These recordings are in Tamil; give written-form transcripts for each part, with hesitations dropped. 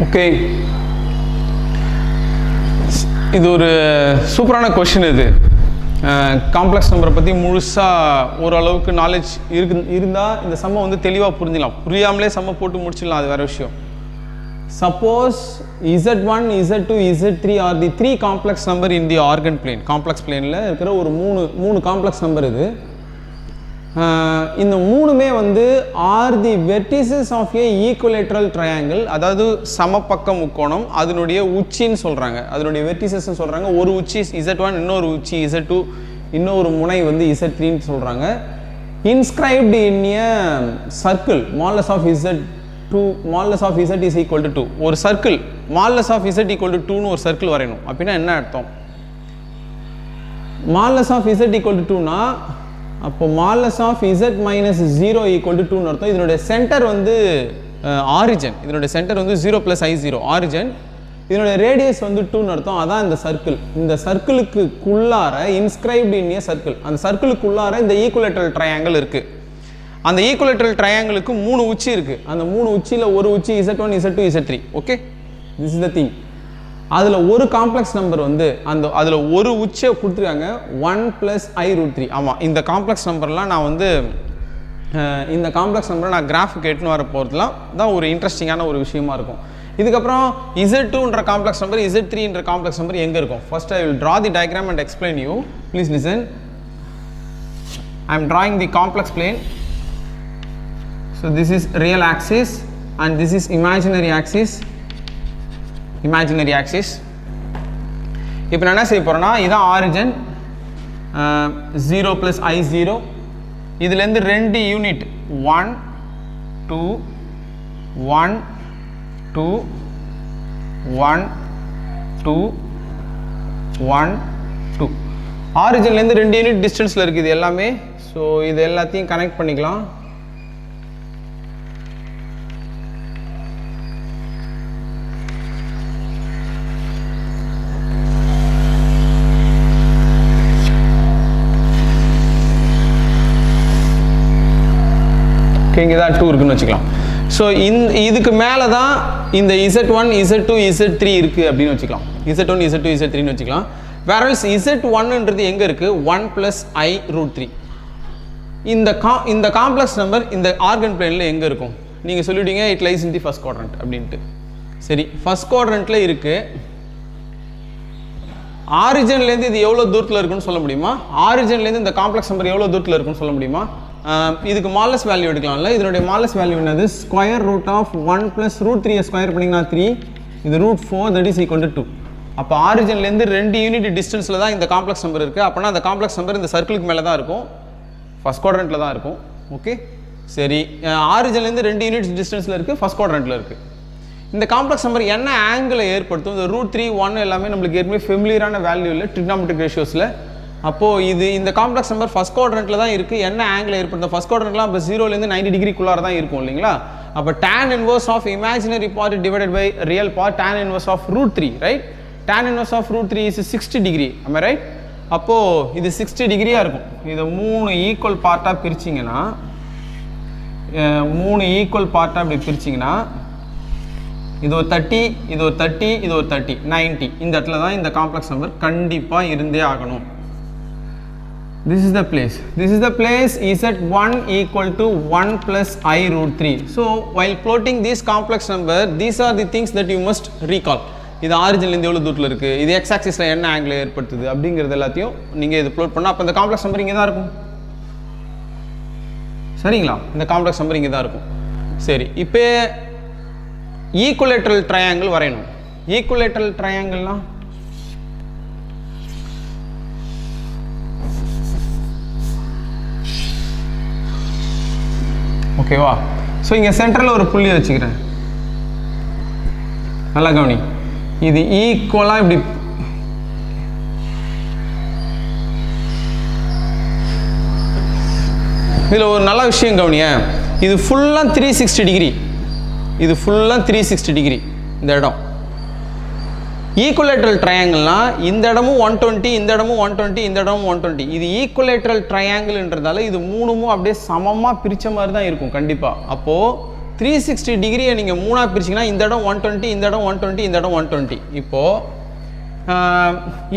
ஓகே, இது ஒரு சூப்பரான கொஷின். இது காம்ப்ளெக்ஸ் நம்பரை பற்றி முழுசாக ஓரளவுக்கு நாலேஜ் இருந்தால் இந்த சம்மை வந்து தெளிவாக புரிஞ்சிடலாம். புரியாமலே சம்மை போட்டு முடிச்சிடலாம், அது வேறு விஷயம். Suppose Z1, Z2, Z3 are the 3 complex number in the Argand plane. Complex பிளேனில் இருக்கிற ஒரு மூணு காம்ப்ளெக்ஸ் நம்பர் இது. இந்த மூணுமே வந்து are the vertices of a equilateral triangle, அதாவது சமபக்க முக்கோணம், அதனுடைய உச்சின்னு சொல்கிறாங்க, அதனுடைய வெர்டிசஸ்ன்னு சொல்கிறாங்க. ஒரு உச்சி Z1, இன்னொரு உச்சி Z2, இன்னொரு முனை வந்து Z3ன்னு சொல்கிறாங்க. Inscribed in a circle modulus of Z2 modulus of Z is equal to 2. ஒரு circle modulus of Z equal to 2ன்னு ஒரு சர்க்கிள் வரையணும். அப்படின்னா என்ன அர்த்தம்? Modulus of Z equal to 2னா அப்போ modulus of Z minus 0 equal to 2ன்னு அர்த்தம். இதனுடைய சென்டர் வந்து ஆரிஜன், இதனுடைய சென்டர் வந்து 0 + I0 ஆரிஜன், இதனுடைய ரேடியஸ் வந்து 2ன்னு அர்த்தம். அதான் இந்த சர்க்கிள். இந்த சர்க்கிளுக்குள்ளார இன்ஸ்கிரைப்டு இன் ஏ சர்க்கிள், அந்த சர்க்கிளுக்குள்ளார இந்த ஈக்குவலேட்ரல் ட்ரையாங்கிள் இருக்குது. அந்த ஈக்குவலேட்ரல் ட்ரையாங்கிளுக்கு 3 உச்சி இருக்குது. அந்த 3 உச்சியில் ஒரு உச்சி Z1, Z2, Z3. Okay, this is the thing. அதில் ஒரு காம்ப்ளெக்ஸ் நம்பர் வந்து அதில் ஒரு உச்சியை கொடுத்துருக்காங்க, 1 + I√3. ஆமாம், இந்த காம்ப்ளெக்ஸ் நம்பர்லாம் நான் வந்து இந்த காம்ப்ளெக்ஸ் நம்பரை நான் கிராஃபுக்கு எட்டுன்னு வர போகிறதுலாம் தான் ஒரு இன்ட்ரெஸ்டிங்கான ஒரு விஷயமா இருக்கும். இதுக்கப்புறம் Z2ன்ற காம்ப்ளெக்ஸ் நம்பர், Z3ன்ற காம்ப்ளெக்ஸ் நம்பர் எங்கே இருக்கும்? First I will draw the diagram and explain you. Please listen. I am drawing the complex plane. So this is real axis and this is imaginary axis. இப்போ நான் என்ன செய்ய போகிறேன்னா, இதான் ஆரிஜன் 0 + I0. இதுலேருந்து 2 யூனிட் 1 2 1 2 1 2 1 2. ஆரிஜன்லேருந்து 2 யூனிட் டிஸ்டன்ஸில் இருக்குது இது எல்லாமே. ஸோ இது எல்லாத்தையும் கனெக்ட் பண்ணிக்கலாம். இங்கே தான் 2 இருக்குன்னு வச்சுக்கலாம். ஸோ இதுக்கு மேலே தான் இந்த Z1, Z2, Z3 இருக்குது அப்படின்னு வச்சுக்கலாம். Z1, Z2, Z3ன்னு வச்சுக்கலாம். வேரல்ஸ் Z1ன்றது எங்கே இருக்குது? 1 + I√3. இந்த காம்ப்ளெக்ஸ் நம்பர் இந்த ஆர்கன் பிளேனில் எங்கே இருக்கும்? நீங்கள் சொல்லிவிட்டீங்க it lies in the first quadrant அப்படின்ட்டு. சரி, ஃபர்ஸ்ட் குவாட்ரண்ட்டில் இருக்குது. ஆரிஜன்லேருந்து இது எவ்வளோ தூரத்தில் இருக்குன்னு சொல்ல முடியுமா? ஆரிஜன்லேருந்து இந்த காம்ப்ளெக்ஸ் நம்பர் எவ்வளோ தூரத்தில் இருக்குன்னு சொல்ல முடியுமா? இதுக்கு மாலஸ் வேல்யூ எடுக்கலாம்ல. இதனுடைய மாலஸ் வேல்யூ என்னது? ஸ்கொயர் ரூட் ஆஃப் 1 + √3 ஸ்கொயர் பண்ணிங்கன்னா 3, இது √4, தட் இஸ் ஈக்குவல் டு 2. அப்போ ஆரிஜன்லேருந்து 2 யூனிட் டிஸ்டன்ஸில் தான் இந்த காம்ப்ளெக்ஸ் நம்பர் இருக்குது. அப்போனா அந்த காம்ப்ளெக்ஸ் நம்பர் இந்த சர்க்கிளுக்கு மேலே தான் இருக்கும், ஃபர்ஸ்ட் குவாட்ரண்ட்டில் தான் இருக்கும். ஓகே, சரி, ஆரிஜன்லேருந்து 2 யூனிட் டிஸ்டன்ஸில் இருக்குது, ஃபர்ஸ்ட் குவாட்ரண்ட்டில் இருக்குது. இந்த காம்ப்ளெக்ஸ் நம்பர் என்ன ஆங்கிளை ஏற்படுத்தும்? இந்த √3, 1 எல்லாமே நம்மளுக்கு ஏற்கனவே ஃபெமிலியரான வேல்யூ இல்லை ட்ரிக்னாமெட்ரிக் ரேஷியோஸில். அப்போது இந்த காம்ப்ளெக்ஸ் நம்பர் ஃபர்ஸ்ட் குவாட்ரண்ட்டில் தான் இருக்குது. என்ன ஆங்கிள் ஏற்படுத்தும்? ஃபர்ஸ்ட் குவாட்ரண்ட்லாம் இப்போ 0லேருந்து 90 டிகிரிக்குள்ளார தான் இருக்கும் இல்லைங்களா? அப்போ tan inverse of imaginary part divided by real part, tan inverse of √3, right? tan inverse of √3 is 60 degree. am I right? அப்போது இது 60 டிகிரியாக இருக்கும். இதை 3 ஈக்குவல் பார்ட்டாக பிரிச்சிங்கன்னா, 3 ஈக்குவல் பார்ட்டாக இப்படி பிரிச்சிங்கன்னா, இது ஒரு 30, இது ஒரு 30, இது ஒரு 30, 90. இந்த இடத்துல தான் இந்த காம்ப்ளெக்ஸ் நம்பர் கண்டிப்பாக இருந்தே ஆகணும். This is the place. This is the place Z1 equal to 1 + I√3. So while plotting this complex number, these are the things that you must recall. இது ஆரிஜின்லேருந்து எவ்வளோ தூரத்தில் இருக்குது, இது எக்ஸ் ஆக்சிஸில் என்ன ஆங்கிள் ஏற்படுத்துது அப்படிங்கிறது எல்லாத்தையும் நீங்கள் இது ப்ளோட் பண்ணால் அப்போ இந்த காம்ப்ளெக்ஸ் நம்பர் இங்கே தான் இருக்கும். சரிங்களா? இந்த காம்ப்ளெக்ஸ் நம்பர் இங்கே தான் இருக்கும். சரி, இப்போ ஈக்குவலேட்ரல் ட்ரையாங்கிள் வரையணும். ஈக்குவலேட்ரல் ட்ரையாங்கிள்னா ஓகேவா? ஸோ இங்கே சென்டரில் ஒரு புள்ளியை வச்சுக்கிறேன், நல்லா கவனி. இது ஈக்குவலாக இப்படி இதில் ஒரு நல்ல விஷயம் கவனிய, இது ஃபுல்லாக 360 டிகிரி, இது ஃபுல்லாக 360 டிகிரி. இந்த இடம் ஈக்குவலேட்ரல் ட்ரையாங்கிள்னா இந்த இடமும் 120, இந்த இடமும் 120, இந்த இடமும் 120. இது ஈக்குவலேட்ரல் ட்ரையாங்கிள்ன்றதால இது மூணுமும் அப்படியே சமமாக பிரித்த மாதிரி தான் இருக்கும் கண்டிப்பாக. அப்போது 360 டிகிரியை நீங்கள் 3ஆக பிரிச்சிங்கன்னா இந்த இடம் 120, இந்த இடம் 120, இந்த இடம் 120. இப்போது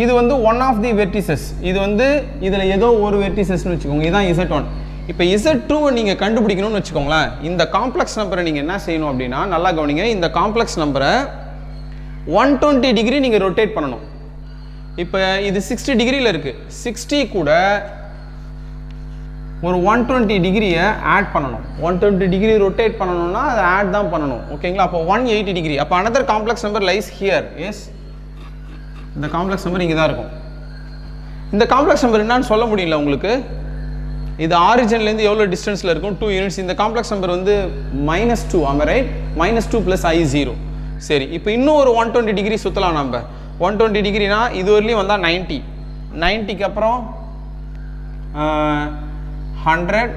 இது வந்து ஒன் ஆஃப் தி வெர்டிசஸ், இது வந்து இதில் ஏதோ ஒரு வெர்டிசஸ்ன்னு வச்சுக்கோங்க, இதுதான் Z1. இப்போ Z2வை நீங்கள் கண்டுபிடிக்கணும்னு வச்சுக்கோங்களேன். இந்த காம்ப்ளெக்ஸ் நம்பரை நீங்கள் என்ன செய்யணும் அப்படின்னா, நல்லா கவனிங்க, இந்த காம்ப்ளெக்ஸ் நம்பரை 120 டிகிரி நீங்கள் ரொட்டேட் பண்ணணும். இப்போ இது 60 டிகிரியில் இருக்குது, 60 கூட ஒரு 120 டிகிரியை ஆட் பண்ணணும். 120 டிகிரி ரொட்டேட் பண்ணணும்னா அதை ஆட் தான் பண்ணணும், ஓகேங்களா? அப்போ 180 டிகிரி. அப்போ another complex number lies here. Yes, இந்த காம்ப்ளெக்ஸ் நம்பர் இங்கே தான் இருக்கும். இந்த காம்ப்ளெக்ஸ் நம்பர் என்னன்னு சொல்ல முடியல உங்களுக்கு. இது ஆரிஜின்லேருந்து எவ்வளோ டிஸ்டன்ஸில் இருக்கும்? 2 யூனிட்ஸ். இந்த காம்ப்ளெக்ஸ் நம்பர் வந்து -2, ஆமாம் ரைட்? -2 + I0. சரி, இப்போ இன்னும் ஒரு 120 டிகிரி சுற்றலாம் நம்ம. 120 டிகிரினா இது வரலையும் வந்தால் 90, 90க்கு அப்புறம் 100,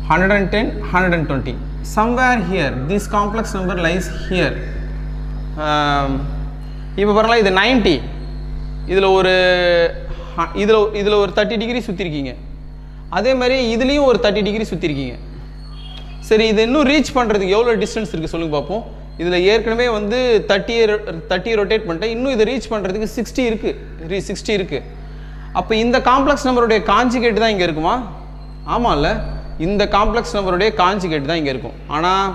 110, 120. Somewhere here, this complex number lies here. இப்போ பாருங்களா, இது 90, இதில் ஒரு 30 டிகிரி சுற்றிருக்கீங்க. அதே மாதிரி இதுலேயும் ஒரு 30 டிகிரி சுற்றிருக்கீங்க. சரி, இது இன்னும் ரீச் பண்ணுறதுக்கு எவ்வளோ டிஸ்டன்ஸ் இருக்குது சொல்லுங்க பார்ப்போம். இதில் ஏற்கனவே வந்து 30 ரொட்டேட் பண்ணிட்டேன், இன்னும் இதை ரீச் பண்ணுறதுக்கு 60 இருக்குது. அப்போ இந்த காம்ப்ளெக்ஸ் நம்பருடைய காஞ்சிகேட் தான் இங்கே இருக்குமா? ஆமாம் இல்லை, இந்த காம்ப்ளெக்ஸ் நம்பருடைய காஞ்சிகேட் தான் இங்கே இருக்கும். ஆனால்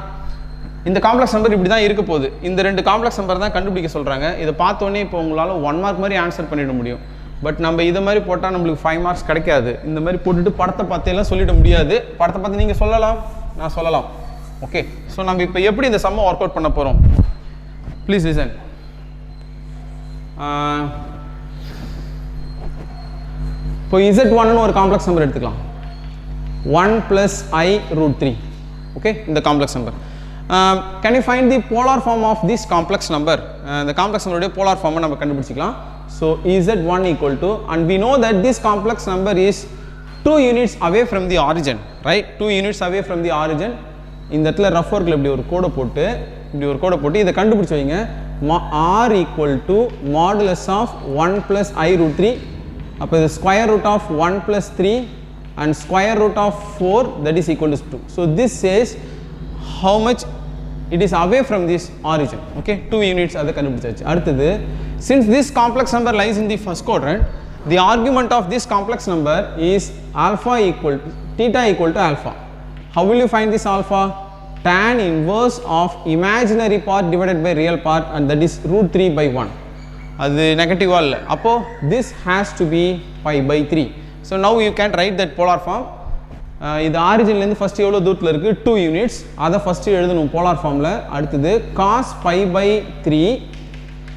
இந்த காம்ப்ளெக்ஸ் நம்பர் இப்படி தான் இருக்க போகுது. இந்த 2 காம்ப்ளெக்ஸ் நம்பர் தான் கண்டுபிடிக்க சொல்கிறாங்க. இதை பார்த்தோன்னே இப்போ உங்களால் 1 மார்க் மாதிரி ஆன்சர் பண்ணிட முடியும். பட் நம்ம இதை மாதிரி போட்டால் நம்மளுக்கு 5 மார்க்ஸ் கிடைக்காது. இந்த மாதிரி போட்டுட்டு படத்தை பார்த்தெல்லாம் சொல்லிட முடியாது. படத்தை பார்த்து நீங்கள் சொல்லலாம், நான் சொல்லலாம். ஓகே, ஸோ நம்ம இப்போ எப்படி இந்த சம்மை ஒர்க் அவுட் பண்ண போகிறோம்? Please listen. இப்போ Z1ன்னு ஒரு காம்ப்ளெக்ஸ் நம்பர் எடுத்துக்கலாம். 1 + I√3. ஓகே, இந்த complex number. Can you find the polar form of this complex number? இந்த காம்ப்ளெக்ஸ் நம்பருடைய போலார் ஃபார்மை நம்ம கண்டுபிடிச்சிக்கலாம். So Z1 = and we know that this complex number is 2 units away from the origin, right? 2 units away from the origin. இந்த இடத்துல ரஃப் ஒர்க்கில் இப்படி ஒரு கோடை போட்டு இதை கண்டுபிடிச்சி வைங்க. R = modulus of 1 + I√3. அப்போ இது square root of 1 + 3 and square root of 4, that is equal to 2. So this says how much it is away from this origin. Okay, 2 units அதை கண்டுபிடிச்சாச்சு. அடுத்தது, since this complex number lies in the first quadrant, the argument of this complex number is theta equal to alpha. How will you find this alpha? Tan inverse of imaginary part divided by real part, and that is √3/1. அது நெகட்டிவாக இல்லை. அப்போது this has to be π/3. So now you can write that polar form. இது ஆரிஜின்லேருந்து ஃபஸ்ட்டு எவ்வளோ தூரத்தில் இருக்குது? 2 யூனிட்ஸ். அதை ஃபஸ்ட்டு எழுதணும் போலார் ஃபார்மில். அடுத்தது cos π/3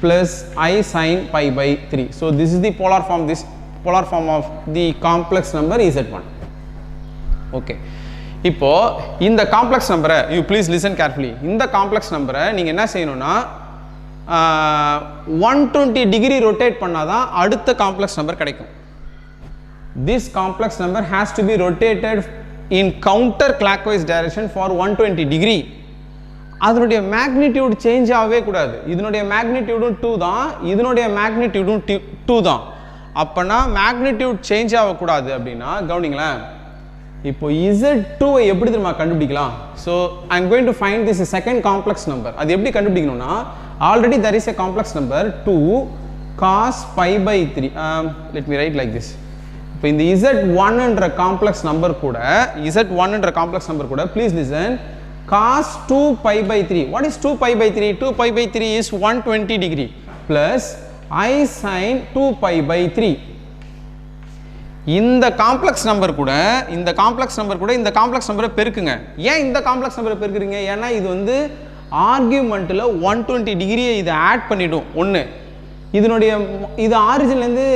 plus I sin π/3. So this is the polar form of the complex number Z1. Okay. இப்போ இந்த காம்ப்ளெக்ஸ் நம்பரை, you please listen carefully, இந்த காம்ப்ளெக்ஸ் நம்பரை நீங்கள் என்ன செய்யணும்னா 120 டிகிரி ரொட்டேட் பண்ணாதான் அடுத்த காம்ப்ளெக்ஸ் நம்பர் கிடைக்கும். This complex number has to be rotated in counter clockwise direction for 120 degree. அதனுடைய மேக்னிடியூட் சேஞ்ச் ஆகவே கூடாது. இதனுடைய மேக்னிடியூடும் 2 தான், இதனுடைய மேக்னிடியூடும் 2 தான். அப்போனா மேக்னிடியூட் சேஞ்ச் ஆகக்கூடாது அப்படின்னா கவனிங்களேன். இப்போ Z2வை எப்படி தெரியுமா கண்டுபிடிக்கலாம்? So I am going to find this second complex number. அது எப்படி கண்டுபிடிக்கணும்னா, already there is a complex number 2 cos π/3. Let me write like this. இப்போ இந்த Z1ன்ற காம்ப்ளெக்ஸ் நம்பர் கூட please listen, cos 2π/3. What is 2π/3? 2π/3 is 120 degree plus I sin 2π/3. இந்த காம்ப்ளெக்ஸ் நம்பர் கூட இந்த காம்ப்ளெக்ஸ் நம்பரை பெருக்குங்க. ஏன் இந்த காம்ப்ளெக்ஸ் நம்பரை பெருக்குறீங்க? ஏன்னா இது வந்து ஆர்கியூமெண்ட்டில் 120 டிகிரியை இதை ஆட் பண்ணிடும். ஒன்று, இது ஆரிஜின்லேருந்து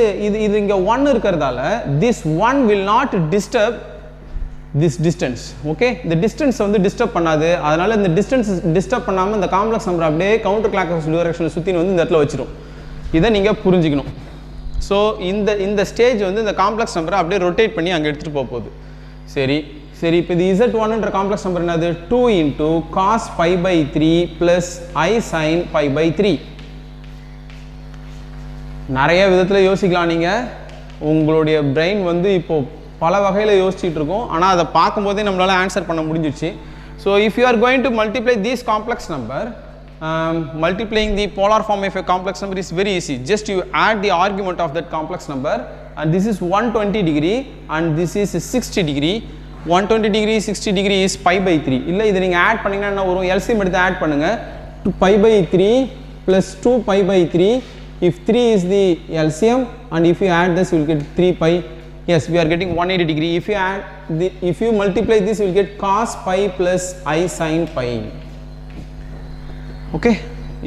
இது இங்கே 1 இருக்கிறதால this 1 will not disturb this distance. Okay, இந்த டிஸ்டன்ஸ் வந்து டிஸ்டர்ப் பண்ணாது. அதனால் இந்த டிஸ்டன்ஸ் டிஸ்டர்ப் பண்ணாமல் இந்த காம்ப்ளெக்ஸ் நம்பர் அப்படியே கவுண்டர் கிளாக்வைஸ் டைரக்ஷனில் சுற்றி வந்து இந்த இடத்துல வச்சிடும். இதை நீங்கள் புரிஞ்சுக்கணும். ஸோ இந்த ஸ்டேஜ் வந்து இந்த காம்ப்ளெக்ஸ் நம்பரை அப்படியே ரொட்டேட் பண்ணி அங்கே எடுத்துகிட்டு போகுது. சரி, இப்போ இது Z1ன்ற காம்ப்ளெக்ஸ் நம்பர் என்னது? 2 × cos π/3 plus I sin π/3. நிறைய விதத்தில் யோசிக்கலாம். நீங்கள் உங்களுடைய பிரெயின் வந்து இப்போது பல வகையில் யோசிச்சுட்டு இருக்கோம். ஆனால் அதை பார்க்கும்போதே நம்மளால் ஆன்சர் பண்ண முடிஞ்சிடுச்சு. So if you are going to multiply this complex number, multiplying the polar form of a complex number is very easy. Just you add the argument of that complex number, and this is 120 degree and this is 60 degree. 120 degree 60 degree is pi by 3. இல்லை இதை நீங்கள் ஆட் பண்ணிங்கன்னா என்ன வரும்? LCM எடுத்து ஆட் பண்ணுங்க. 2 pi by 3 plus 2 pi by 3. If 3 is the LCM and if you add this you will get 3 pi. Yes, we are getting 180 degree. If you multiply this you will get cos pi plus I sin pi. Okay,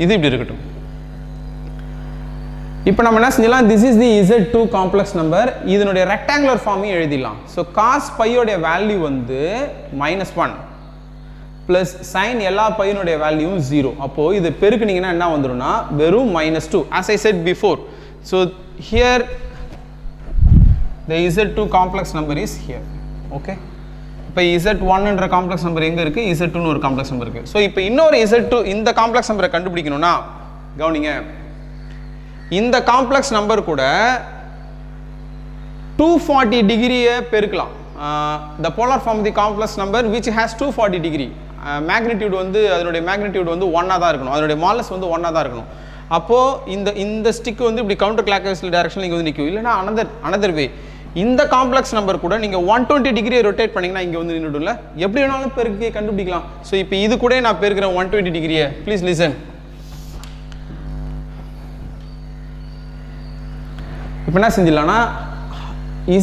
இது இப்படி இருக்கட்டும். இப்போ நம்ம என்ன செஞ்சலாம்? This is the Z2 complex number. இதனுடைய rectangular form எழுதிடலாம். So cos pi உடைய வேல்யூ வந்து -1 plus sin எல்லா pi உடைய வேல்யூ 0. அப்போ இது பெருக்குனீங்கன்னா என்ன வந்துரும்னா வெறும் -2. As I said before. So here the Z2 complex number is here. Okay. இப்போ Z1 என்ற காம்ப்ளெக்ஸ் நம்பர் எங்க இருக்கு? Z2 னு ஒரு காம்ப்ளெக்ஸ் நம்பர் இருக்கு. சோ இப்போ இன்னொரு Z2 இந்த காம்ப்ளெக்ஸ் நம்பரை கண்டுபிடிக்கணும்னா கவனிங்க. இந்த காம்ப்ளெக்ஸ் நம்பர் கூட 240 டிகிரியை பெருக்கலாம். the polar form of the complex number which has 240 degree. Magnitude வந்து அதனுடைய மேக்னிட்யூட் வந்து 1 ஆ தான் இருக்கணும். அதனுடைய மாலஸ் வந்து 1 ஆ தான் இருக்கணும். அப்போ இந்த ஸ்டிக் வந்து இப்படி கவுண்டர் கிளாக்வைஸ் டைரக்ஷன்ல இங்க வந்து நிக்கும். இல்லனா another way. இந்த காம்ப்ளெக்ஸ் நம்பர் கூட நீங்க 120 டிகிரி ரொட்டேட் பண்ணீங்கன்னா இங்க வந்து நின்னுடும்ல. எப்படி வேணாலும் பெருக்கி கண்டுபிடிக்கலாம். சோ இப்போ இது கூட நான் பெருக்குறேன் 120 டிகிரியை. Please listen. இப்போ என்ன செஞ்சிடலாம்னா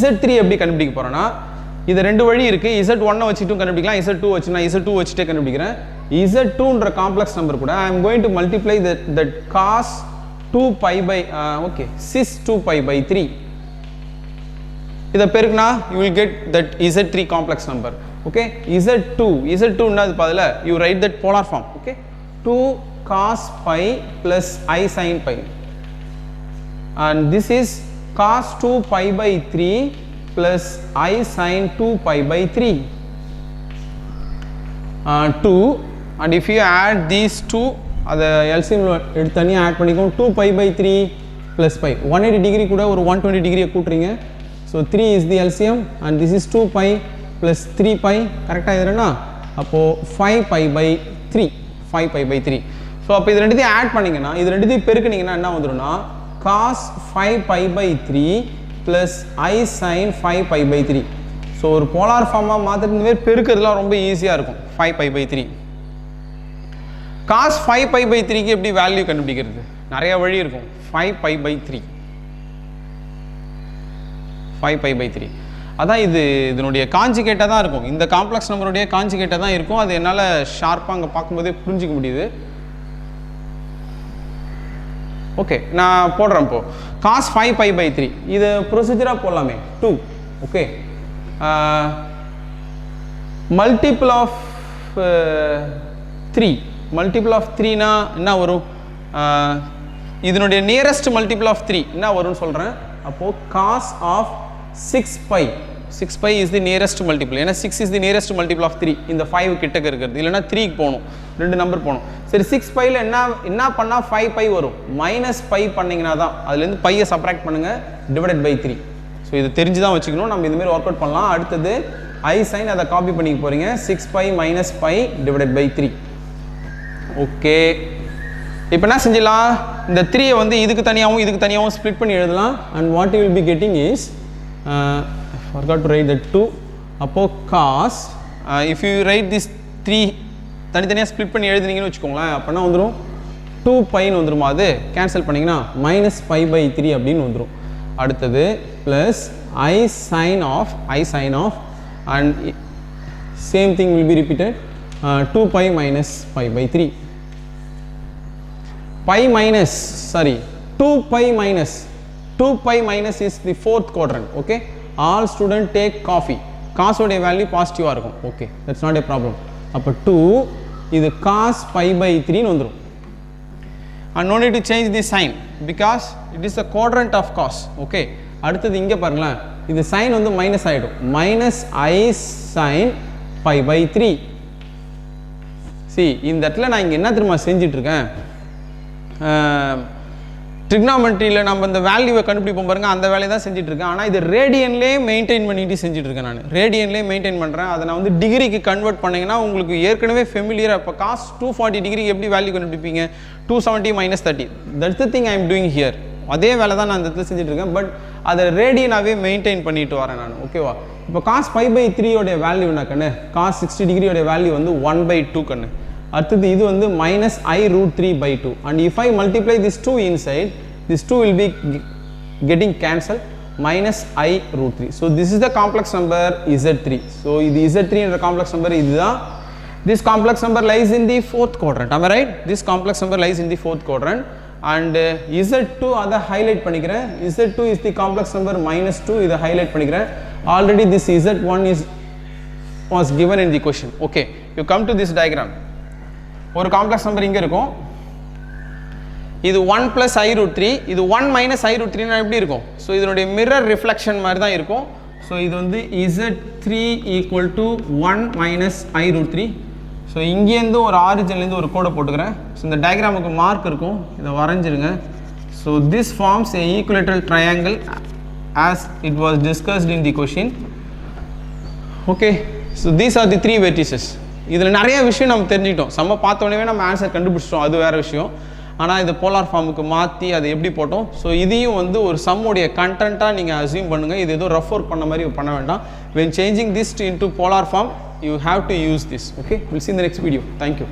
Z3 எப்படி கண்டுபிடிக்க போறோம்னா இது ரெண்டு வழி இருக்கு. Z1 வச்சிட்டும் கண்டுபிடிக்கலாம், Z2 வச்சினா Z2 வச்சிட்டே கண்டுபிடிக்கிறேன். Z2ன்ற காம்ப்ளெக்ஸ் நம்பர் கூட I am going to multiply that cos 2 pi by okay sis 2 pi by 3. இத பெருக்குனா you will get that Z3 complex number. Okay, Z2 ன்றது பதிலா you write that polar form. Okay, 2 cos pi plus I sin pi, and this is cos 2 pi by 3 plus I sin 2 pi by 3. 2, and if you add these two அத LCM எடுத்து தனியா ஆட் பண்ணிக்கோங்க. 2 pi by 3 plus pi 180 degree கூட ஒரு 120 டிகிரியை கூட்டுறீங்க. So 3 is the LCM and this is 2 pi plus 3 pi. கரெக்ட்டா இதுனா அப்போ 5 pi by 3. 5 pi by 3. So அப்ப இது ரெண்டுத்தையும் ஆட் பண்ணீங்கனா இது ரெண்டுத்தையும் பெருக்குனீங்கனா என்ன வந்துரும்னா cos 5 pi by 3 plus I sin 5 pi by 3. So ஒரு போலார் ஃபார்மா மாத்திட்டு இந்த மாதிரி பெருக்குறதுலாம் ரொம்ப ஈஸியா இருக்கும். 5 pi by 3. cos 5 pi by 3 க்கு எப்படி வேல்யூ கண்டுபிடிக்கிறது? நிறைய வழி இருக்கும். 5 pi by 3. 5 pi by 3. அதான் இதனுடைய கான்ஜுகேட்டா தான் இருக்கும். இந்த காம்ப்ளெக்ஸ் நம்பருடைய கான்ஜுகேட்டா தான் இருக்கும். அது என்னால ஷார்ப்பா அங்க பாக்கும்போதே புரிஞ்சிக்க முடியுது. ஓகே, நான் போடுறேன் இப்போ. cos 5 pi by 3. இது ப்ரொசீஜரா போடலாமே. 2. Okay. Multiple of 3. Multiple of 3 னா என்ன வரும்? இதனுடைய நியரஸ்ட் மல்டிபிள் ஆஃப் 3 என்ன வரும்னு சொல்றேன். அப்போ cos of 6 pi. 6 pi is the nearest multiple. ஏன்னா 6 is the nearest multiple of 3. இந்த 5 கிட்டக்க இருக்குது. இல்லனா 3 க்கு போணும். ரெண்டு நம்பர் போணும். சரி 6 pi ல என்ன பண்ணா 5 pi வரும்? -pi பண்ணீங்கனா தான். அதுல இருந்து pi-ய சப்ட்ராக்ட் பண்ணுங்க divided by 3. சோ இது தெரிஞ்சு தான் வச்சுக்கணும். நம்ம இந்த மாதிரி வொர்க் அவுட் பண்ணலாம். அடுத்து I sin அத காப்பி பண்ணிக்க போறீங்க. 6 pi - pi divided by 3. Okay. இப்போ என்ன செஞ்சலாம்? இந்த 3-ய வந்து இதுக்கு தனியாவும் ஸ்ப்ளிட் பண்ணி எழுதலாம். and what you will be getting is I forgot to write that 2. அப்போ cos if you write this 3 தனித்தனியா ஸ்ப்ளிட் பண்ணி எழுதுனீங்கன்னு வெச்சுக்கோங்களேன். அப்ப என்ன வந்துரும்? 2 pi ன்னு வந்துருமா? அது கேன்சல் பண்ணீங்கனா -pi by 3 அப்படினு வந்துரும். அடுத்து plus I sin of and same thing will be repeated. 2 pi - pi by 3. 2 pi minus is the fourth quadrant. Okay, all students take coffee. cos oda value positive ah irukum. Okay, that's not a problem. appo 2 idu cos pi by 3 nu vandrum, and no need to change the sign because it is the quadrant of cos. Okay, அடுத்து இங்க பாருங்க, இது sin வந்து மைனஸ் ஆயிடும். -I sin pi by 3. see இந்த இடத்துல நான் இங்க என்ன தெரியுமா செஞ்சிட்டு இருக்கேன்? ட்ரிக்னாமெட்ரியில் நம்ம இந்த வேல்யூவை கண்டுபிடிப்போம் பாருங்க, அந்த வேலையை தான் செஞ்சுட்டு இருக்கேன். ஆனால் இது ரேடியன்லேயே மெயின்டைன் பண்ணிட்டு செஞ்சுட்டு இருக்கேன். நான் ரேடியன்லேயே மெயின்டைன் பண்ணுறேன். அதை நான் வந்து டிகிரிக்கு கன்வெர்ட் பண்ணிங்கன்னா உங்களுக்கு ஏற்கனவே ஃபெமிலியர். இப்போ காஸ் 240 டிகிரிக்கு எப்படி வேல்யூ கண்டுபிடிப்பீங்க? 270 - 30. That's the thing I am doing here. அதே வேலை தான் நான் இந்த இடத்துல செஞ்சுட்டு இருக்கேன். பட் அதை ரேடியனாகவே மெயின்டைன் பண்ணிட்டு வரேன் நான். ஓகேவா? இப்போ காஸ் 5/3 வேல்யூ என்ன கண்ணு? காஸ் 60 டிகிரியோடைய வேல்யூ வந்து 1/2 கண்ணு. அடுத்தது இது வந்து -i√3/2. And if I multiply this 2 inside, this 2 will be getting cancelled, -i√3. So this is the complex number Z3. So இது Z3 என்ற complex number இதுதான். This complex number lies in the 4th quadrant. Am I right? This complex number lies in the 4th quadrant. And Z2 அதை ஹைலைட் பண்ணிக்கிறேன். Z2 is the complex number -2. இதை ஹைலைட் பண்ணிக்கிறேன். Already this Z1 was given in the question. Okay, you come to this diagram. ஒரு காம்ப்ளெக்ஸ் நம்பர் இங்கே இருக்கும். இது 1 + i√3, இது 1 - i√3 எப்படி இருக்கும்? ஸோ இதனுடைய மிரர் ரிஃப்ளெக்ஷன் மாதிரி தான் இருக்கும். ஸோ இது வந்து Z3 = 1 - i√3. ஸோ இங்கேருந்து ஒரு ஆரிஜின்லேருந்து ஒரு கோடை போட்டுக்கிறேன். ஸோ இந்த டயக்ராமுக்கு மார்க் இருக்கும், இதை வரைஞ்சிருங்க. So this forms a equilateral triangle as it was discussed in the question. Okay, so these are the 3 vertices. இதில் நிறைய விஷயம் நம்ம தெரிஞ்சுக்கிட்டோம். நம்ம பார்த்தோன்னே நம்ம ஆன்சர் கண்டுபிடிச்சிட்டோம், அது வேறு விஷயம். ஆனால் இது போலார் ஃபார்முக்கு மாற்றி அதை எப்படி போட்டோம். ஸோ இதையும் வந்து ஒரு சம்முடைய கண்டென்ட்டாக நீங்கள் அசியூம் பண்ணுங்கள். இது ஏதோ ரஃப் ஒர்க் பண்ண மாதிரி பண்ண வேண்டாம். when changing this into polar form you have to use this. Okay, we'll see in the next video. Thank you.